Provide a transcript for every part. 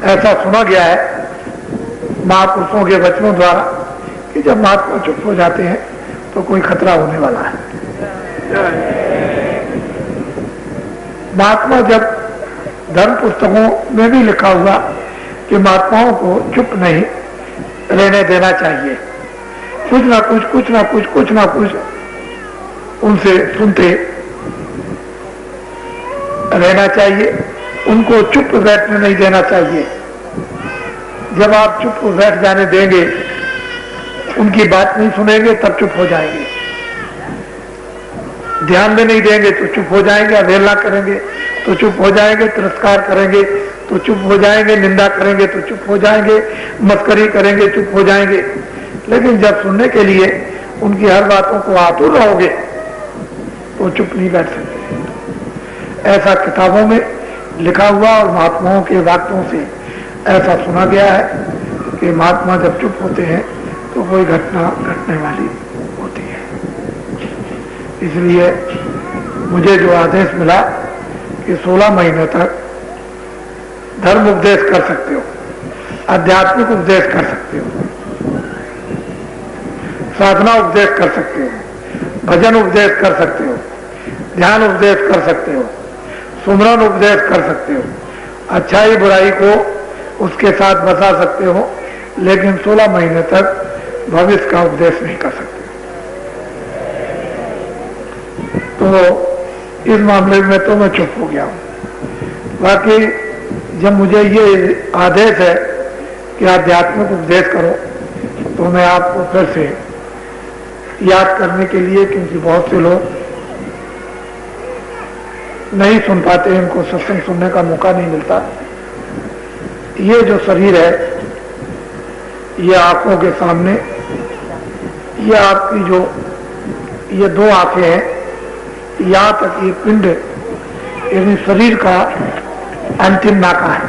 ऐसा सुना गया है महापुरुषों के वचनों द्वारा कि जब महात्मा चुप हो जाते हैं तो कोई खतरा होने वाला है। महात्मा जब धर्म पुस्तकों में भी लिखा हुआ कि महात्माओं को चुप नहीं रहने देना चाहिए, कुछ ना कुछ उनसे सुनते रहना चाहिए, उनको चुप बैठने नहीं देना चाहिए। जब आप चुप बैठ जाने देंगे, उनकी बात नहीं सुनेंगे तब चुप हो जाएंगे, ध्यान में नहीं देंगे तो चुप हो जाएंगे, अवहेलना करेंगे तो चुप हो जाएंगे, तिरस्कार करेंगे तो चुप हो जाएंगे, निंदा करेंगे तो चुप हो जाएंगे, मस्करी करेंगे चुप हो जाएंगे। लेकिन जब सुनने के लिए उनकी हर बातों को आतुर रहोगे तो चुप नहीं बैठ सकते। ऐसा किताबों में लिखा हुआ और महात्माओं के वाक्यों से ऐसा सुना गया है कि महात्मा जब चुप होते हैं तो कोई घटना घटने वाली होती है। इसलिए मुझे जो आदेश मिला कि 16 महीने तक धर्म उपदेश कर सकते हो, आध्यात्मिक उपदेश कर सकते हो, साधना उपदेश कर सकते हो, भजन उपदेश कर सकते हो, ध्यान उपदेश कर सकते हो, सुमरन उपदेश कर सकते हो, अच्छाई बुराई को उसके साथ बता सकते हो, लेकिन 16 महीने तक भविष्य का उपदेश नहीं कर सकते। तो इस मामले में तो मैं चुप हो गया हूं। बाकी जब मुझे ये आदेश है कि आध्यात्मिक उपदेश करो तो मैं आपको फिर से याद करने के लिए, क्योंकि बहुत से लोग नहीं सुन पाते, इनको सत्संग सुनने का मौका नहीं मिलता। ये जो शरीर है, ये आंखों के सामने, ये आपकी जो ये 2 आंखें हैं, यहाँ तक ये पिंड यानी शरीर का अंतिम नाका है,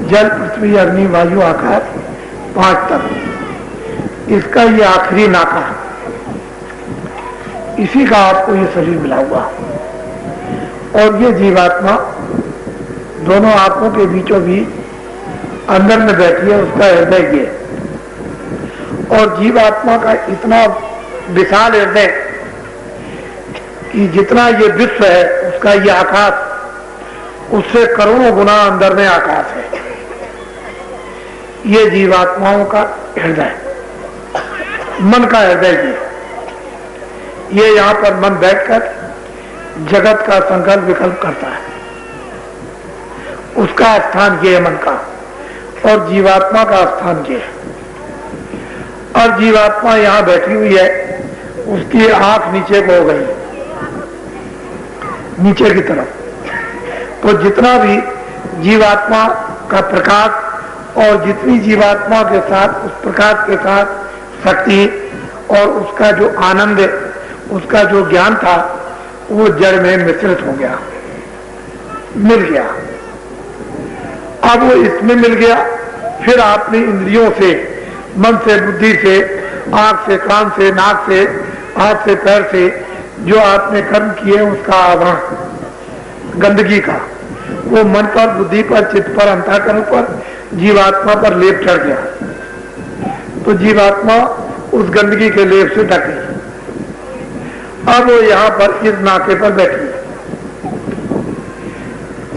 जल पृथ्वी अग्नि वायु आकाश 5 तक, इसका ये आखिरी नाका है। इसी का आपको ये शरीर मिला हुआ और ये जीवात्मा दोनों आंखों के बीचों बीच अंदर में बैठी है, उसका हृदय ये। और जीवात्मा का इतना विशाल हृदय कि जितना ये विश्व है उसका ये आकाश उससे करोड़ों गुना अंदर में आकाश है। ये जीवात्माओं का हृदय, मन का हृदय ये यहां पर मन बैठकर जगत का संकल्प विकल्प करता है, उसका स्थान ये है मन का, और जीवात्मा का स्थान ये है। और जीवात्मा यहां बैठी हुई है, उसकी आंख नीचे को हो गई, नीचे की तरफ। तो जितना भी जीवात्मा का प्रकाश और जितनी जीवात्मा के साथ उस प्रकाश के साथ शक्ति और उसका जो आनंद, उसका जो ज्ञान था, वो जड़ में मिश्रित हो गया, मिल गया। अब वो इसमें मिल गया, फिर आपने इंद्रियों से, मन से, बुद्धि से, आंख से, कान से, नाक से, हाथ से, पैर से जो आपने कर्म किए उसका आवरण गंदगी का वो मन पर, बुद्धि पर, चित्त पर, अंतःकरण पर, जीवात्मा पर लेप चढ़ गया। तो जीवात्मा उस गंदगी के लेप से ढक गई। अब वो यहां पर इस नाके पर बैठी है।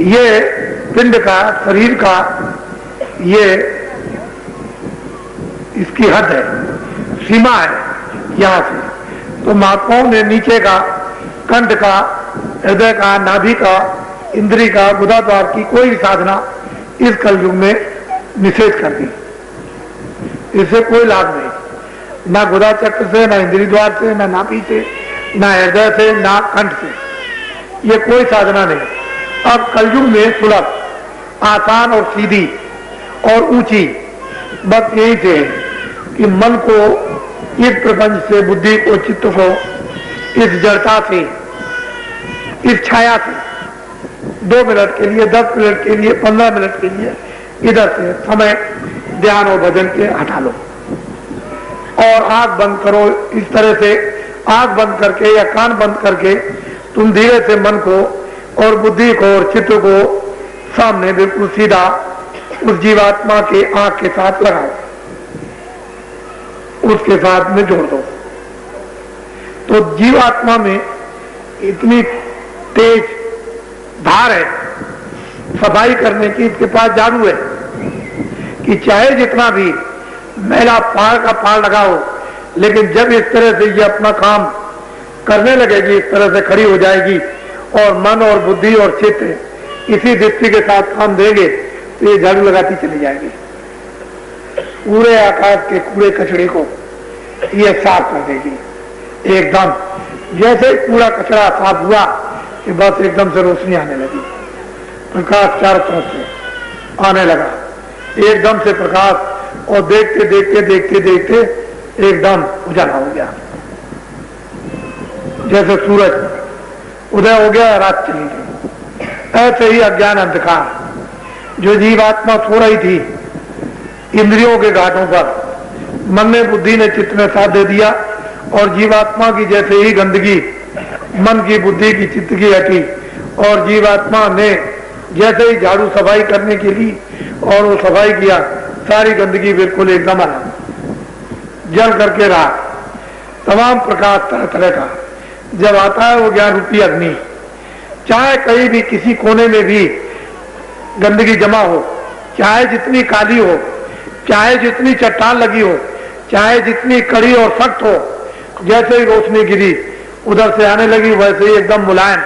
ये पिंड का, शरीर का ये इसकी हद है, सीमा है यहां से। तो महात्माओं ने नीचे का, कंठ का, हृदय का, नाभि का, इंद्री का, गुदा द्वार की कोई भी साधना इस कलयुग में निषेध कर दी। इससे कोई लाभ नहीं, ना गुदा चक्र से, ना इंद्री द्वार से, ना नाभि से, ना हृदय से, ना कंठ से, ये कोई साधना नहीं। अब कलयुग में सुलभ, आसान और सीधी और ऊंची बस यही से कि मन को इस प्रपंच से, बुद्धि को, चित्त को इस जड़ता से, इस छाया से 2 मिनट के लिए, 10 मिनट के लिए, 15 मिनट के लिए इधर से समय ध्यान और भजन के हटा लो और आंख बंद करो। इस तरह से आंख बंद करके या कान बंद करके तुम धीरे से मन को और बुद्धि को और चित्त को सामने बिल्कुल सीधा उस जीवात्मा के आंख के साथ लगाओ, उसके साथ में जोड़ दो। तो जीवात्मा में इतनी तेज धार है सफाई करने की, इसके पास जादू है कि चाहे जितना भी मैला पहाड़ का पहाड़ लगाओ, लेकिन जब इस तरह से ये अपना काम करने लगेगी, इस तरह से खड़ी हो जाएगी और मन और बुद्धि और चित्त इसी दृष्टि के साथ काम देंगे, तो ये झाड़ू लगाती चली जाएगी। पूरे आकाश के कूड़े कचड़े को ये साफ कर देगी एकदम। जैसे ही कूड़ा कचरा साफ हुआ कि बस एकदम से रोशनी आने लगी, प्रकाश चारों तरफ से आने लगा, एकदम से प्रकाश, और देखते देखते देखते देखते एकदम उजाला हो गया। जैसे सूरज उदय हो गया, रात चली गई। ऐसे ही अज्ञान अंधकार जो जीवात्मा सो रही थी इंद्रियों के घाटों पर, मन ने बुद्धि ने चित्त में साथ दे दिया, और जीवात्मा की जैसे ही गंदगी मन की बुद्धि की चित्त की हटी, और जीवात्मा ने जैसे ही झाड़ू सफाई करने के लिए और वो सफाई किया, सारी गंदगी बिल्कुल एकदम जल करके रहा। तमाम प्रकाश तरह तरह का जब आता है वो ज्ञान रूपी अग्नि, चाहे कहीं भी किसी कोने में भी गंदगी जमा हो, चाहे जितनी काली हो, चाहे जितनी चट्टान लगी हो, चाहे जितनी कड़ी और सख्त हो, जैसे ही रोशनी गिरी उधर से आने लगी, वैसे ही एकदम मुलायम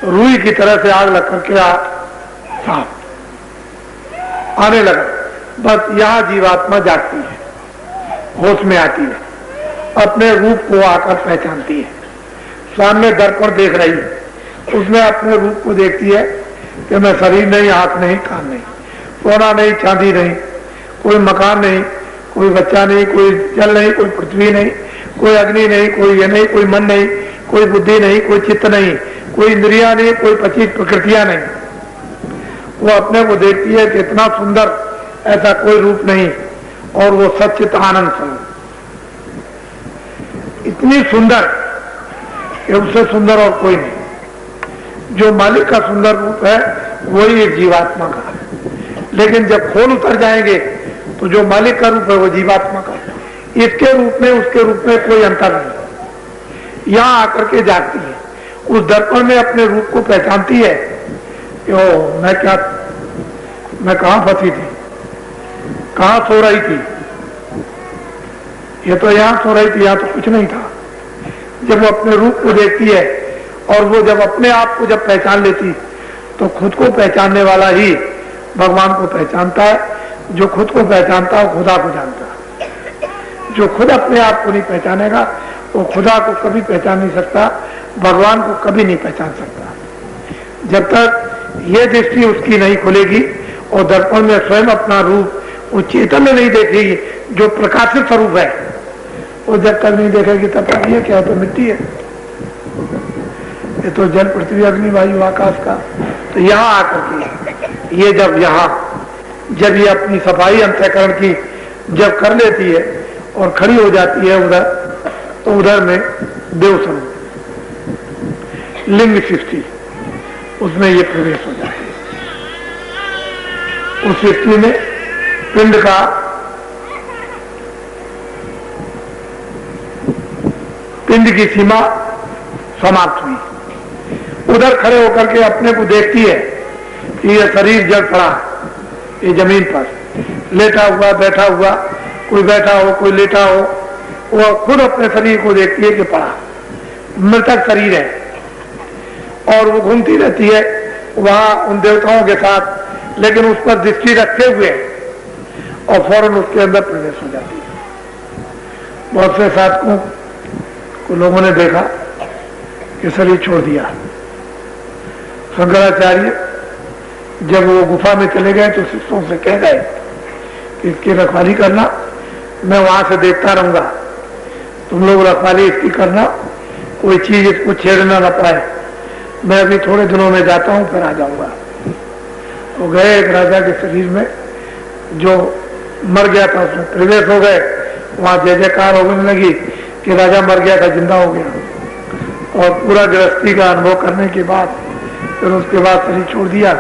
रुई की तरह से आग लग करके साफ आने लगा। बस यहां जीवात्मा जागती है, होश में आती है, अपने रूप को आकर पहचानती है। सामने दर्पण देख रही है, उसमें अपने रूप को देखती है कि मैं शरीर नहीं, आंख नहीं, कान नहीं, सोना नहीं, चांदी नहीं, कोई मकान नहीं, कोई बच्चा नहीं, कोई जल नहीं, कोई पृथ्वी नहीं, कोई अग्नि नहीं, कोई ये नहीं, कोई मन नहीं, कोई बुद्धि नहीं, कोई चित्त नहीं, कोई इंद्रिया नहीं, कोई 25 प्रकृतियां नहीं। वो अपने को देखती है कि इतना सुंदर ऐसा कोई रूप नहीं, और वो सच्चित आनंद स्वरूप इतनी सुंदर कि उससे सुंदर और कोई नहीं। जो मालिक का सुंदर रूप है वही एक जीवात्मा का है, लेकिन जब खोल उतर जाएंगे तो जो मालिक का रूप है वो जीवात्मा का है। इसके रूप में उसके रूप में कोई अंतर नहीं। यहां आकर के जागती है, उस दर्पण में अपने रूप को पहचानती है कि ओ मैं कहां फंसी थी, कहां सो रही थी, ये तो यहां सो रही थी, यहां तो कुछ नहीं था। जब वो अपने रूप को देखती है और वो जब अपने आप को जब पहचान लेती, तो खुद को पहचानने वाला ही भगवान को पहचानता है। जो खुद को पहचानता है वो खुदा को जानता है। जो खुद अपने आप को नहीं पहचानेगा वो खुदा को कभी पहचान नहीं सकता, भगवान को कभी नहीं पहचान सकता। जब तक ये दृष्टि उसकी नहीं खुलेगी और दर्पण में स्वयं अपना रूप वो चेतन नहीं देखेगी, जो प्रकाशित स्वरूप है, वो जब तक नहीं देखेगी तब तक ये क्या, तो मिट्टी है, ये तो जल पृथ्वी अग्नि वायु आकाश का। तो यहाँ आकर के ये जब ये अपनी सफाई अंतःकरण की जब कर लेती है और खड़ी हो जाती है उधर, तो उधर में देव स्वरूप लिंग सृष्टि उसमें ये प्रवेश हो जाती है। उस सृष्टि में पिंड का पिंड की सीमा समाप्त हुई। उधर खड़े होकर के अपने को देखती है कि यह शरीर जड़ पड़ा है, ये जमीन पर लेटा हुआ बैठा हुआ, कोई बैठा हो कोई लेटा हो, वो खुद अपने शरीर को देखती है कि पड़ा मृतक शरीर है, और वो घूमती रहती है वहां उन देवताओं के साथ, लेकिन उस पर दृष्टि रखे हुए और फौरन उसके अंदर प्रवेश हो जाती है। बहुत से साधकों को लोगों ने देखा कि शरीर छोड़ दिया। शंकराचार्य जब वो गुफा में चले गए तो शिष्यों से कह गए कि इसकी रखवाली करना, मैं वहां से देखता रहूंगा, तुम लोग रखवाली इसकी करना, कोई चीज इसको छेड़ना न पाए, मैं अभी थोड़े दिनों में जाता हूं फिर आ जाऊंगा। वो गए एक राजा के शरीर में जो मर गया था, उसमें प्रवेश हो गए, वहां जय जयकार होने लगी कि राजा मर गया था, जिंदा हो गया। और पूरा गृहस्थी का अनुभव करने के बाद फिर उसके बाद शरीर छोड़ दिया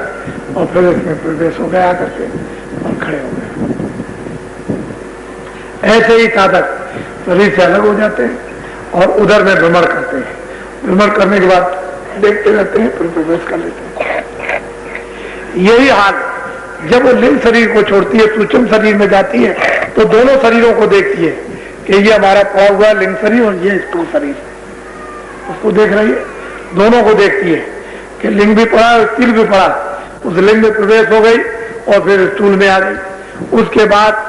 और फिर इसमें प्रवेश हो गया करके और खड़े हो गए। ऐसे ही साधक शरीर से अलग हो जाते हैं और उधर में भ्रमण करते हैं। भ्रमण करने के बाद देखते रहते हैं, फिर प्रवेश कर लेते हैं। यही हाल जब वो लिंग शरीर को छोड़ती है, सूक्ष्म शरीर में जाती है, तो दोनों शरीरों को देखती है कि ये हमारा पड़ा हुआ लिंग शरीर और ये स्थूल शरीर, उसको देख रही है। दोनों को देखती है कि लिंग भी पड़ा और स्थूल भी पड़ा। उस लिंग में प्रवेश हो गई और फिर स्थूल में आ गई। उसके बाद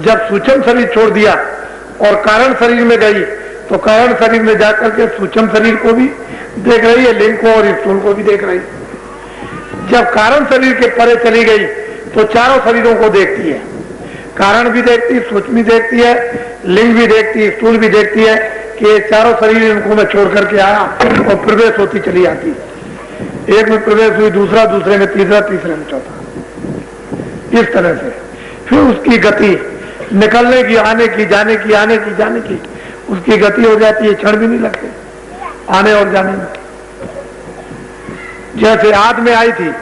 जब सूक्ष्म शरीर छोड़ दिया और कारण शरीर में गई, तो कारण शरीर में जाकर के सूक्ष्म शरीर को भी देख रही है, लिंग को और स्थूल को भी देख रही है। जब कारण शरीर के परे चली गई तो चारों शरीरों को देखती है। कारण भी देखती है, सूक्ष्म भी देखती है, लिंग भी देखती है, स्थूल भी देखती है कि ये चारों शरीर इनको मैं छोड़ करके आया, और प्रवेश होती चली आती है। एक में प्रवेश हुई, दूसरा, दूसरे में तीसरा, तीसरे में चौथा। इस तरह से फिर उसकी गति निकलने की, आने की, जाने की, आने की, जाने की, उसकी गति हो जाती है। क्षण भी नहीं लगते आने और जाने में। जैसे आद में आई थी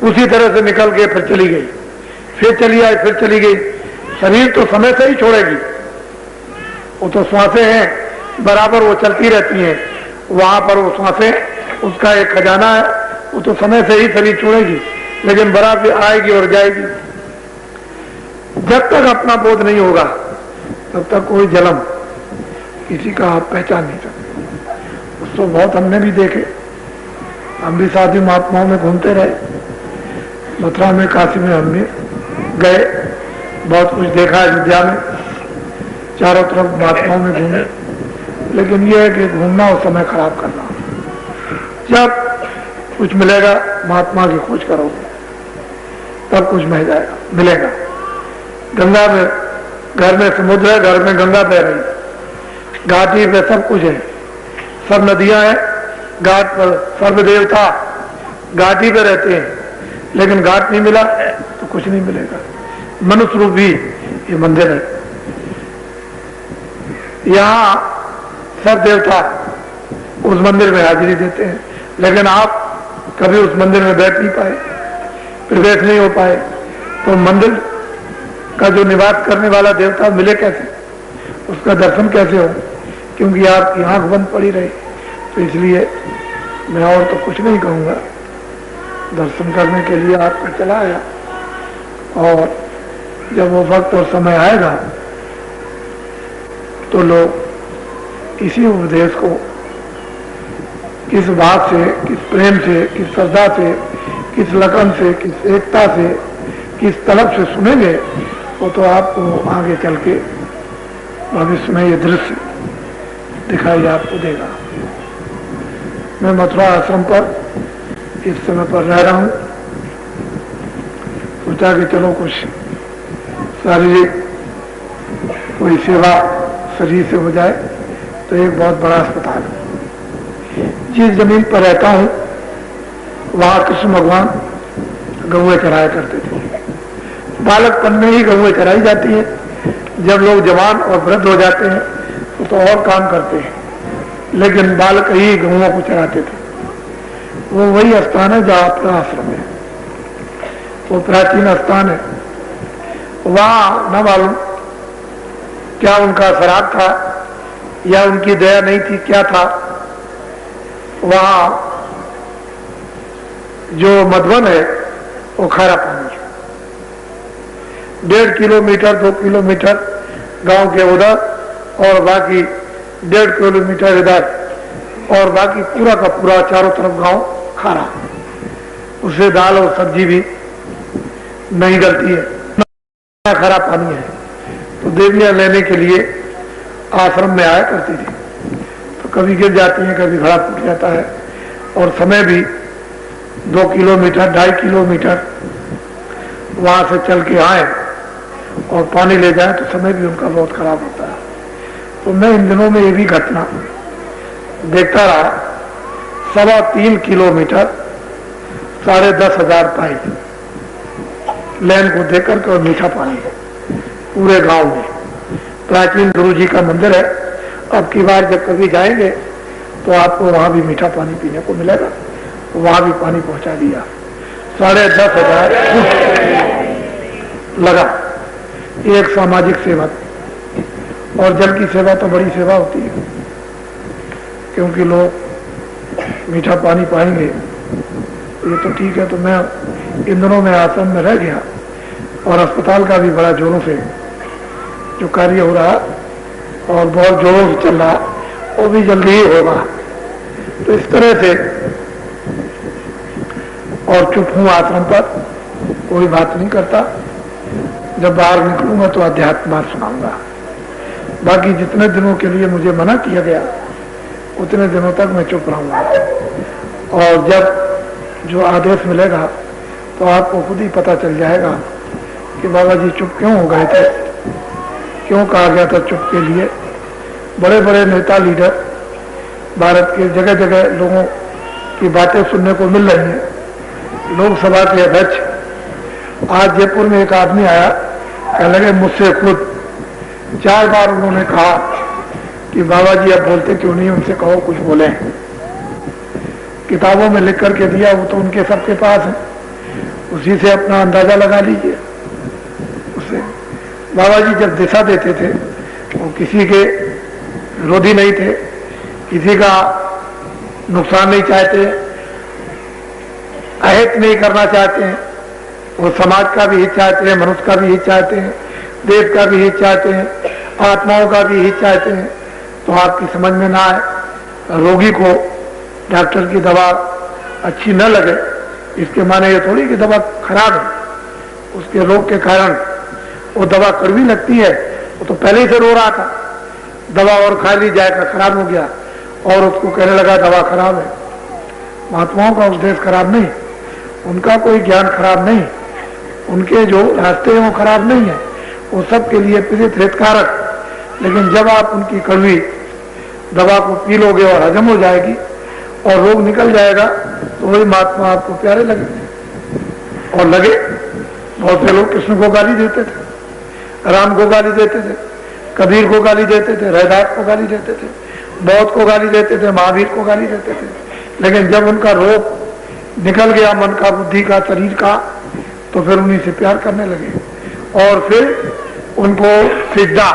उसी तरह से निकल के फिर चली गई, फिर चली आई, फिर चली गई। शरीर तो समय से ही छोड़ेगी, वो तो श्वासें हैं बराबर, वो चलती रहती हैं। वहां पर वो श्वासें, उसका एक खजाना है, वो तो समय से ही शरीर छोड़ेगी, लेकिन बराबर आएगी और जाएगी। जब तक अपना बोध नहीं होगा तब तक कोई जन्म किसी का आप पहचान नहीं सकते। उसको बहुत हमने भी देखे, हम भी साधु महात्माओं में घूमते रहे, मथुरा में, काशी में हम भी गए, बहुत कुछ देखा अयोध्या में, चारों तरफ महात्माओं में घूमे। लेकिन यह है कि घूमना और समय खराब करना। जब कुछ मिलेगा महात्मा की खोज करोगे तब कुछ मिल जाएगा, मिलेगा। गंगा में, घर में समुद्र है, घर में गंगा बह रही, घाटी पे सब कुछ है, सब नदियां हैं, घाट पर सर्व देवता घाटी पे रहते हैं, लेकिन घाट नहीं मिला तो कुछ नहीं मिलेगा। मनुष्य रूप भी ये मंदिर है, यहाँ सब देवता उस मंदिर में हाजिरी देते हैं, लेकिन आप कभी उस मंदिर में बैठ नहीं पाए, प्रवेश नहीं हो पाए, तो मंदिर का जो निवास करने वाला देवता मिले कैसे, उसका दर्शन कैसे हो? क्योंकि आपकी आंख बंद पड़ी रही। तो इसलिए मैं और तो कुछ नहीं कहूँगा, दर्शन करने के लिए आपका चला आया, और जब वो वक्त और समय आएगा तो लोग इसी उपदेश को किस बात से, किस प्रेम से, किस श्रद्धा से, किस लगन से, किस एकता से, किस तलब से सुनेंगे, वो तो आपको आगे चल के भविष्य में ये दृश्य दिखाई आपको देगा। मैं मथुरा आश्रम पर इस समय पर रह रहा हूँ, सोचा कि चलो कुछ शारीरिक कोई सेवा शरीर से हो जाए। तो एक बहुत बड़ा अस्पताल, जिस जमीन पर रहता हूँ वहाँ कृष्ण भगवान गौएं चराया करते थे। बालकपन में ही गौएं चराई जाती है, जब लोग जवान और वृद्ध हो जाते हैं तो और काम करते हैं, लेकिन बालक ही गौओं को चराते थे। वो वही स्थान है जहाँ अपना आश्रम है, वो प्राचीन स्थान है। वहाँ न मालूम क्या उनका श्राद्ध था या उनकी दया नहीं थी, क्या था। वहाँ जो मधुबन है वो खारा पानी है। 1.5 किलोमीटर 2 किलोमीटर गांव के उधर और बाकी 1.5 किलोमीटर इधर, और बाकी पूरा का पूरा चारों तरफ गांव खारा। उससे दाल और सब्जी भी नहीं गलती है, खारा पानी है। तो देवियां लेने के लिए आश्रम में आया करती थी, तो कभी गिर जाती हैं, कभी घड़ा टूट जाता है, और समय भी 2 किलोमीटर 2.5 किलोमीटर वहां से चल के आए और पानी ले जाए तो समय भी उनका बहुत खराब होता है। तो मैं इन दिनों में ये भी घटना देखता रहा। 3.25 किलोमीटर 10,500 पाइप लाइन को देकर के, और मीठा पानी पूरे गांव में। प्राचीन गुरु जी का मंदिर है। अब की बार जब कभी जाएंगे तो आपको वहां भी मीठा पानी पीने को मिलेगा। वहां भी पानी पहुंचा दिया। 10,500 फुट लगा। एक सामाजिक सेवा, और जल की सेवा तो बड़ी सेवा होती है, क्योंकि लोग मीठा पानी पाएंगे, ये तो ठीक है। तो मैं इन दिनों में आश्रम में रह गया, और अस्पताल का भी बड़ा जोरों से जो कार्य हो रहा और बहुत जोरों से चल रहा, वो भी जल्दी ही होगा। तो इस तरह से, और चुप हूं आश्रम पर, कोई बात नहीं करता। जब बाहर निकलूंगा तो अध्यात्म बात सुनाऊंगा। बाकी जितने दिनों के लिए मुझे मना किया गया उतने दिनों तक मैं चुप रहूंगा, और जब जो आदेश मिलेगा तो आपको खुद ही पता चल जाएगा कि बाबा जी चुप क्यों हो गए थे, क्यों कहा गया था चुप के लिए। बड़े बड़े नेता लीडर भारत के जगह जगह लोगों की बातें सुनने को मिल रही हैं। लोकसभा के अध्यक्ष, आज जयपुर में एक आदमी आया, कहने लगे मुझसे खुद 4 बार उन्होंने कहा कि बाबा जी अब बोलते क्यों नहीं, उनसे कहो कुछ बोले। किताबों में लिख करके दिया, वो तो उनके सबके पास है, उसी से अपना अंदाजा लगा लीजिए। उससे बाबा जी जब दिशा देते थे वो किसी के विरोधी नहीं थे, किसी का नुकसान नहीं चाहते, अहित नहीं करना चाहते हैं। वो समाज का भी हित चाहते हैं, मनुष्य का भी हित चाहते हैं, देश का भी हित चाहते हैं, आत्माओं का भी हित चाहते हैं। तो आपकी समझ में ना आए, रोगी को डॉक्टर की दवा अच्छी न लगे, इसके माने ये थोड़ी कि दवा खराब है। उसके रोग के कारण वो दवा कड़वी लगती है, वो तो पहले ही से रो रहा था, दवा और खा ली जाएगा, खराब हो गया, और उसको कहने लगा दवा खराब है। महात्माओं का उपदेश खराब नहीं, उनका कोई ज्ञान खराब नहीं, उनके जो रास्ते हैं वो खराब नहीं है, वो सबके लिए प्रेरित हितकारक। लेकिन जब आप उनकी कड़वी दवा को पी लोगे और हजम हो जाएगी और रोग निकल जाएगा, तो वही महात्मा आपको प्यारे लगेंगे। और लगे, बहुत से लोग कृष्ण को गाली देते थे, राम को गाली देते थे, कबीर को गाली देते थे, रैदास को गाली देते थे, बौद्ध को गाली देते थे, महावीर को गाली देते थे। लेकिन जब उनका रोग निकल गया, मन का, बुद्धि का, शरीर का, तो फिर उन्हीं से प्यार करने लगे, और फिर उनको सिद्धा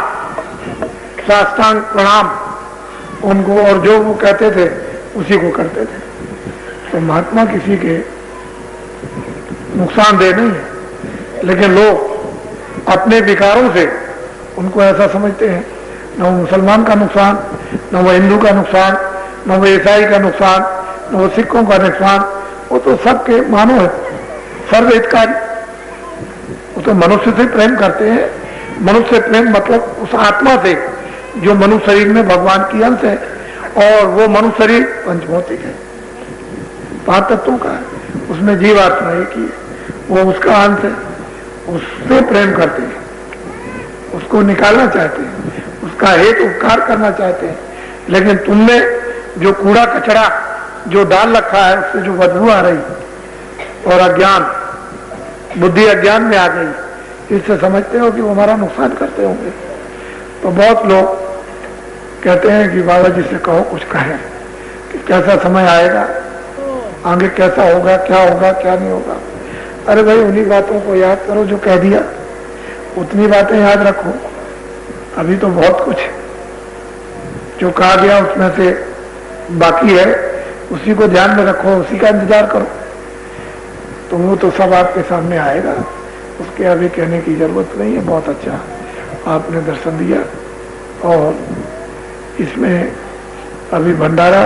साष्टांग प्रणाम उनको, और जो वो कहते थे उसी को करते थे। तो महात्मा किसी के नुकसानदेह नहीं है, लेकिन लोग अपने विकारों से उनको ऐसा समझते हैं, न वो मुसलमान का नुकसान, न वो हिंदू का नुकसान, न वो ईसाई का नुकसान, न वो सिखों का नुकसान, वो तो सबके मानो है, सर्वहितकारी। वो तो मनुष्य से प्रेम करते हैं। मनुष्य प्रेम मतलब उस आत्मा से जो मनुष्य शरीर में भगवान की अंश है, और वो मनुष्य शरीर पंचभौतिक है, 5 तत्वों का है, उसमें जीवात्मा एक ही है, वो उसका अंश है, उससे प्रेम करते हैं, उसको निकालना चाहते हैं, उसका हेतु उपकार करना चाहते हैं। लेकिन तुमने जो कूड़ा कचरा जो डाल रखा है, उससे जो बदबू आ रही और अज्ञान, बुद्धि अज्ञान में आ गई, इससे समझते हो कि वो हमारा नुकसान करते होंगे। तो बहुत लोग कहते हैं कि बाबा जी से कहो कुछ कहें कि कैसा समय आएगा, आगे कैसा होगा, क्या होगा, क्या नहीं होगा। अरे भाई, उन्हीं बातों को याद करो जो कह दिया, उतनी बातें याद रखो। अभी तो बहुत कुछ जो कहा गया उसमें से बाकी है, उसी को ध्यान में रखो, उसी का इंतजार करो, तो वो तो सब आपके सामने आएगा, उसके अभी कहने की जरूरत नहीं है। बहुत अच्छा आपने दर्शन दिया, और इसमें अभी भंडारा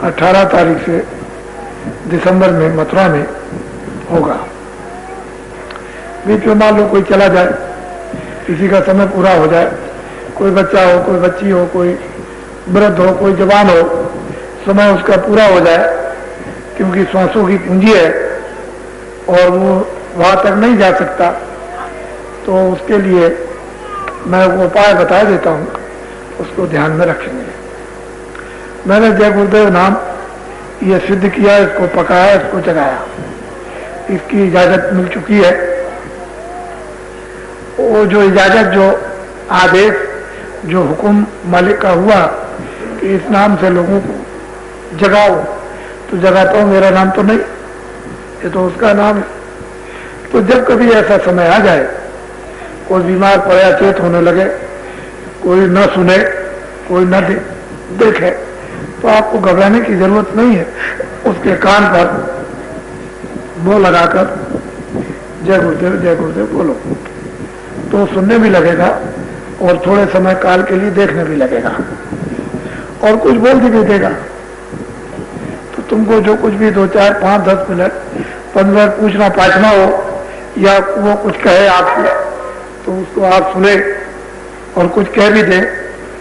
18 तारीख से दिसंबर में मथुरा में होगा। बीच में मान लो कोई चला जाए, किसी का समय पूरा हो जाए, कोई बच्चा हो, कोई बच्ची हो, कोई वृद्ध हो, कोई जवान हो, समय उसका पूरा हो जाए, क्योंकि श्वासों की पूंजी है और वो वहां तक नहीं जा सकता, तो उसके लिए मैं वो उपाय बता देता हूँ, उसको ध्यान में रखेंगे। मैंने जय गुरुदेव नाम ये सिद्ध किया, इसको पकाया, इसको जगाया, इसकी इजाजत मिल चुकी है। वो जो इजाजत, जो आदेश, जो हुक्म मालिक का हुआ कि इस नाम से लोगों को जगाओ, तो जगाता हूँ, मेरा नाम तो नहीं, ये तो उसका नाम है। तो जब कभी ऐसा समय आ जाए, कोई बीमार पड़े, अचेत होने लगे, कोई न सुने, कोई न देखे, तो आपको घबराने की जरूरत नहीं है। उसके कान पर वो लगाकर जय गुरुदेव बोलो, तो सुनने भी लगेगा और थोड़े समय काल के लिए देखने भी लगेगा और कुछ बोल भी देगा। तो तुमको जो कुछ भी 2, 4, 5, 10 मिनट 15 मिनट पूछना पाछना हो या वो कुछ कहे आपको, तो उसको आप सुने, और कुछ कह भी दे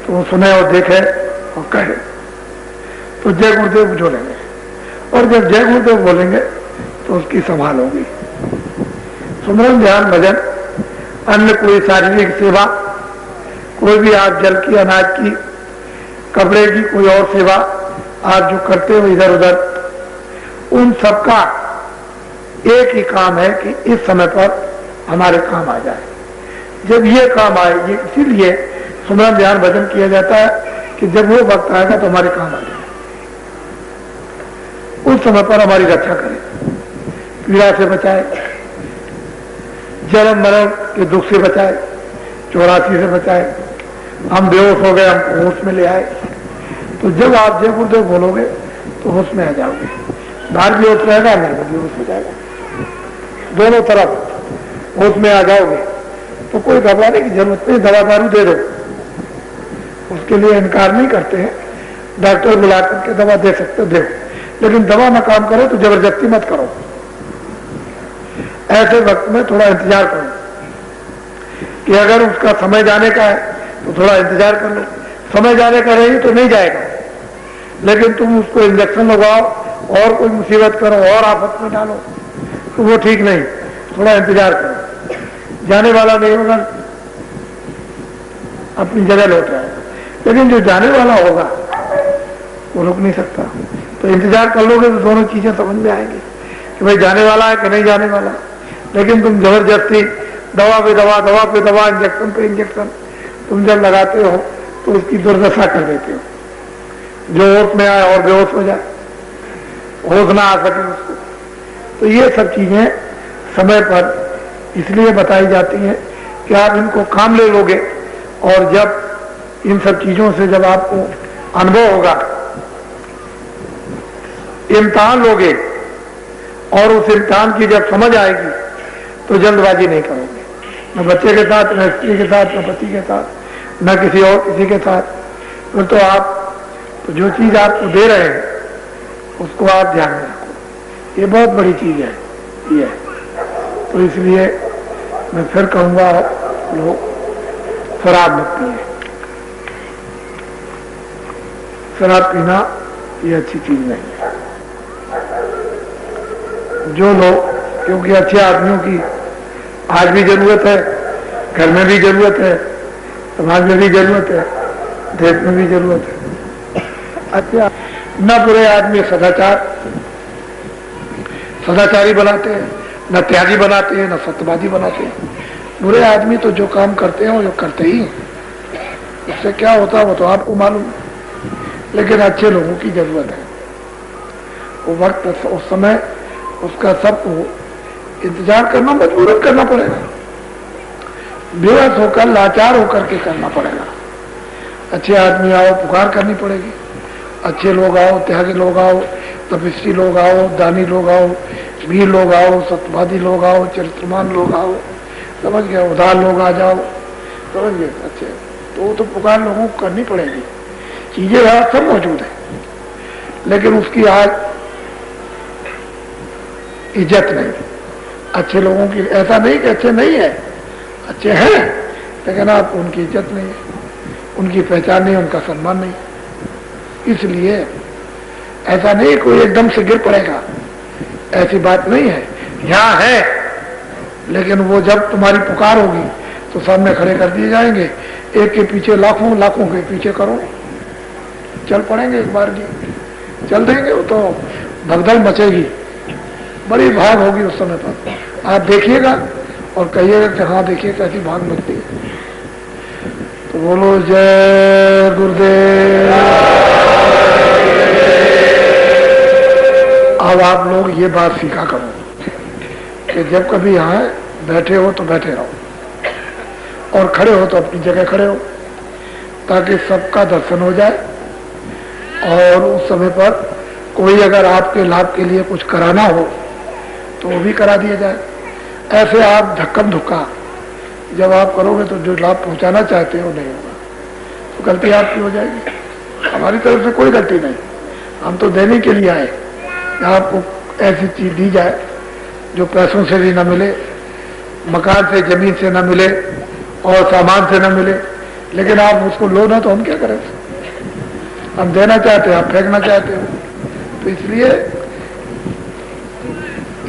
तो वो सुने और देखे और कहे। तो जय गुरुदेव बोलेंगे, और जब जय गुरुदेव बोलेंगे तो उसकी संभाल होगी। सुमरन, ध्यान, भजन, अन्य कोई शारीरिक सेवा, कोई भी आप जल की, अनाज की, कपड़े की, कोई और सेवा आप जो करते हो इधर उधर, उन सबका एक ही काम है कि इस समय पर हमारे काम आ जाए। जब ये काम आए, ये इसीलिए सुमरन, ध्यान, भजन किया जाता है कि जब वो वक्त आएगा तो हमारे काम आ जाए, उस समय पर हमारी रक्षा करे, पीड़ा से बचाए, जन्म मरण के दुख से बचाए, 84 से बचाए, हम बेहोश हो गए, हम होश में ले आए। तो जब आप जय गुरुदेव बोलोगे तो होश में आ जाओगे, बाहर भी होश रहेगा, अंदर भी होश हो जाएगा, दोनों तरफ होश में आ जाओगे। तो कोई घबराने की जरूरत नहीं, दवा दारू दे दो, उसके लिए इनकार नहीं करते हैं। डॉक्टर बुला करके दवा दे सकते हो, दो, लेकिन दवा में काम करो तो जबरदस्ती मत करो। ऐसे वक्त में थोड़ा इंतजार करो कि अगर उसका समय जाने का है तो थोड़ा इंतजार कर लो, समय जाने का नहीं तो नहीं जाएगा, लेकिन तुम उसको इंजेक्शन लगाओ और कोई मुसीबत करो और आफत में डालो तो वो ठीक नहीं। थोड़ा इंतजार करो, जाने वाला नहीं होगा, अपनी जगह लौट आएगा, लेकिन जो जाने वाला होगा वो रुक नहीं सकता। तो इंतजार कर लोगे तो दोनों चीजें समझ में आएंगी कि भाई जाने वाला है कि नहीं जाने वाला। लेकिन तुम जबरदस्ती दवा पे दवा, दवा पे दवा, इंजेक्शन पे इंजेक्शन तुम जब लगाते हो तो उसकी दुर्दशा कर देते हो, जो होश में आए और बेहोश हो जाए, होश ना आ सके उसको। तो ये सब चीजें समय पर इसलिए बताई जाती हैं कि आप इनको काम ले लोगे, और जब इन सब चीजों से जब आपको अनुभव होगा, इम्तिहान लोगे और उस इम्तिहान की जब समझ आएगी तो जल्दबाजी नहीं करोगे, न बच्चे के साथ, न स्त्री के साथ, न पति के साथ, न किसी और किसी के साथ। तो आप तो जो चीज आपको दे रहे हैं उसको आप ध्यान में रखो, ये बहुत बड़ी चीज है ये। तो इसलिए मैं फिर कहूंगा, लोग शराब मत पिए, शराब पीना ये अच्छी चीज नहीं है। जो लोग, क्योंकि अच्छे आदमियों की आज भी जरूरत है, घर में भी जरूरत है, समाज में भी जरूरत है, देश में भी जरूरत है। अच्छा, न बुरे आदमी सदाचारी बनाते हैं, न त्यागी बनाते हैं, न सत्यवादी बनाते हैं। बुरे आदमी तो जो काम करते हैं वो करते ही, उससे क्या होता है वो तो आपको मालूम है। लेकिन अच्छे लोगों की जरूरत है, वो वक्त उस समय उसका सबको इंतजार करना, मजबूरन करना पड़ेगा, बेबस होकर, लाचार होकर के करना पड़ेगा। अच्छे आदमी आओ, पुकार करनी पड़ेगी, अच्छे लोग आओ, त्यागी लोग आओ, तपस्वी लोग आओ, दानी लोग आओ, वीर लोग आओ, सत्यवादी लोग आओ, चरित्रमान लोग आओ, समझ गए, उदार लोग आ जाओ, समझ गए। अच्छे तो वो तो पुकार लोगों को करनी पड़ेगी। चीजें यहाँ सब मौजूद है, लेकिन उसकी आज इज्जत नहीं। अच्छे लोगों की, ऐसा नहीं कि अच्छे नहीं है, अच्छे हैं, लेकिन आप उनकी इज्जत नहीं है, उनकी पहचान नहीं, उनका सम्मान नहीं। इसलिए ऐसा नहीं कोई एकदम से गिर पड़ेगा, ऐसी बात नहीं है। यहाँ है, लेकिन वो जब तुम्हारी पुकार होगी तो सामने खड़े कर दिए जाएंगे, एक के पीछे लाखों, लाखों के पीछे करो, चल पड़ेंगे एक बार की, चल देंगे, वो तो भगदड़ मचेगी, बड़ी भाग होगी उस समय पर। आप देखिएगा और कहिएगा कि हाँ देखिए कैसी भाग मचती है। तो बोलो जय गुरुदेव। अब आप लोग ये बात सीखा करो। कि जब कभी यहाँ बैठे हो तो बैठे रहो और खड़े हो तो अपनी जगह खड़े हो, ताकि सबका दर्शन हो जाए। और उस समय पर कोई अगर आपके लाभ के लिए कुछ कराना हो तो वो भी करा दिया जाए। ऐसे आप धक्कम धुक्का जब आप करोगे तो जो लाभ पहुंचाना चाहते हो नहीं होगा, तो गलती आपकी हो जाएगी। हमारी तरफ से कोई गलती नहीं, हम तो देने के लिए आए कि आपको ऐसी चीज दी जाए जो पैसों से भी ना मिले, मकान से जमीन से ना मिले और सामान से ना मिले। लेकिन आप उसको लो ना तो हम क्या करें? हम देना चाहते हैं, आप फेंकना चाहते हो। तो इसलिए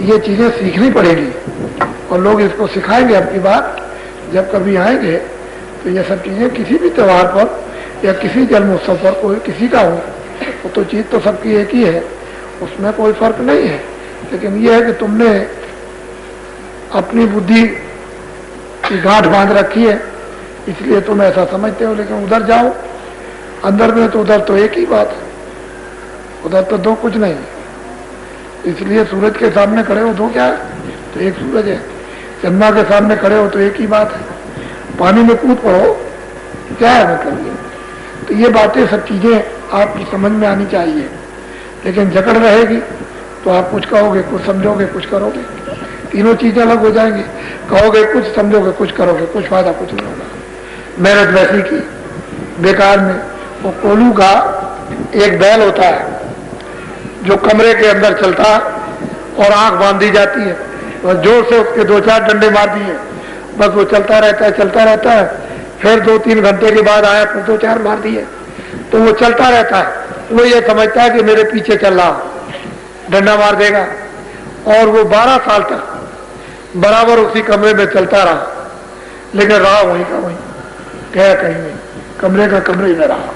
ये चीजें सीखनी पड़ेगी और लोग इसको सिखाएंगे। अब की बात जब कभी आएंगे तो ये सब चीजें किसी भी त्योहार पर या किसी जन्म उत्सव पर कोई किसी का हो तो चीज तो सबकी एक ही है, उसमें कोई फर्क नहीं है। लेकिन ये है कि तुमने अपनी बुद्धि की गांठ बांध रखी है, इसलिए तुम ऐसा समझते हो। लेकिन उधर जाओ अंदर में तो उधर तो एक ही बात है, उधर तो दो कुछ नहीं। इसलिए सूरज के सामने खड़े हो दो क्या है? तो एक सूरज है। चंद्रमा के सामने खड़े हो तो एक ही बात है। पानी में कूद पड़ो क्या है मतलब ये? तो ये बातें सब चीजें आपकी समझ में आनी चाहिए। लेकिन जकड़ रहेगी तो आप कुछ कहोगे, कुछ समझोगे, कुछ करोगे, तीनों चीजें अलग हो जाएंगी। कहोगे कुछ, समझोगे कुछ, करोगे कुछ, फायदा कुछ नहीं होगा। मेहनत वैसी की बेकार में। वो कोलू का एक बैल होता है जो कमरे के अंदर चलता और आंख बांध दी जाती है, बस जोर से उसके दो चार डंडे मार दिए, बस वो चलता रहता है, चलता रहता है। फिर 2-3 घंटे के बाद आया, फिर 2-4 मार दिए, तो वो चलता रहता है। वो ये समझता है कि मेरे पीछे चल रहा, डंडा मार देगा। और वो 12 साल तक बराबर उसी कमरे में चलता रहा, लेकिन रहा वहीं का वहीं, गया कहीं नहीं, कमरे का कमरे में रहा।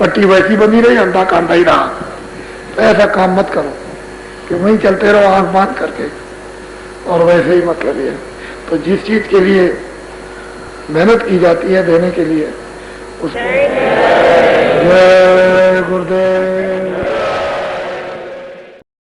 पट्टी वैसी बनी रही, अंधा का अंधा ही रहा। तो ऐसा काम मत करो कि वहीं चलते रहो आंख बांध करके, और वैसे ही मतलब ये। तो जिस चीज के लिए मेहनत की जाती है देने के लिए, उसको जय गुरुदेव।